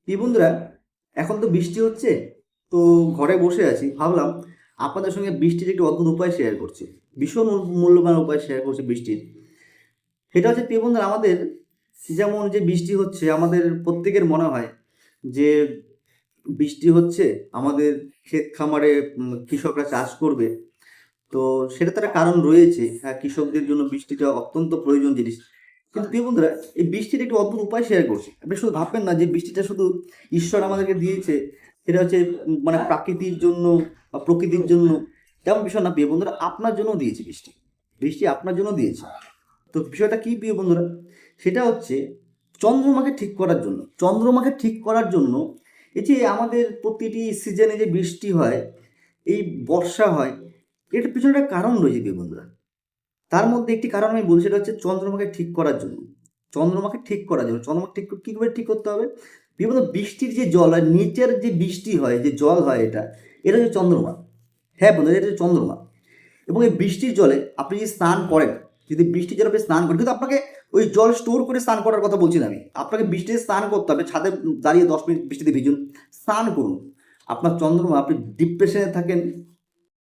কি বন্ধুরা, এখন তো বৃষ্টি হচ্ছে। তো ঘরে বসে আছি, ভাবলাম আপনাদের সঙ্গে বৃষ্টির একটি অদ্ভুত উপায় শেয়ার করছি। ভীষণ মূল্যবান উপায় শেয়ার করছি বৃষ্টির। সেটা হচ্ছে প্রিয় বন্ধুরা, আমাদের যেমন যে বৃষ্টি হচ্ছে, আমাদের প্রত্যেকের মনে হয় যে বৃষ্টি হচ্ছে, আমাদের ক্ষেত খামারে কৃষকরা চাষ করবে। তো সেটা তো একটা কারণ রয়েছে, হ্যাঁ, কৃষকদের জন্য বৃষ্টিটা অত্যন্ত প্রয়োজন জিনিস। কিন্তু প্রিয় বন্ধুরা, এই বৃষ্টির একটি অদ্ভুত উপায় শেয়ার করছি। আপনি শুধু ভাববেন না যে বৃষ্টিটা শুধু ঈশ্বর আমাদেরকে দিয়েছে, সেটা হচ্ছে মানে প্রাকৃতির জন্য বা প্রকৃতির জন্য, তেমন বিষয় না প্রিয় বন্ধুরা, আপনার জন্য দিয়েছে বৃষ্টি। বৃষ্টি আপনার জন্য দিয়েছে। তো বিষয়টা কি প্রিয় বন্ধুরা, সেটা হচ্ছে চন্দ্রমাকে ঠিক করার জন্য। চন্দ্রমাকে ঠিক করার জন্য এই যে আমাদের প্রতিটি সিজনে যে বৃষ্টি হয়, এই বর্ষা হয়, এটার পিছনে একটা কারণ রয়েছে প্রিয় বন্ধুরা। তার মধ্যে একটি কারণ আমি বলছি, সেটা হচ্ছে চন্দ্রমাকে ঠিক করার জন্য। চন্দ্রমাকে ঠিক করার জন্য, চন্দ্রমাকে ঠিক কী করে ঠিক করতে হবে? বিভিন্ন বৃষ্টির যে জল হয়, নিচের যে বৃষ্টি হয়, যে জল হয়, এটা হচ্ছে চন্দ্রমা। হ্যাঁ বন্ধু, এটা হচ্ছে চন্দ্রমা। এবং এই বৃষ্টির জলে আপনি যদি স্নান করেন, যদি বৃষ্টির জলে আপনি স্নান করেন, কিন্তু আপনাকে ওই জল স্টোর করে স্নান করার কথা বলছি না আমি। আপনাকে বৃষ্টিতে স্নান করতে হবে, ছাদে দাঁড়িয়ে 10 মিনিট বৃষ্টিতে ভিজুন, স্নান করুন। আপনার চন্দ্রমা, আপনি ডিপ্রেশনে থাকেন,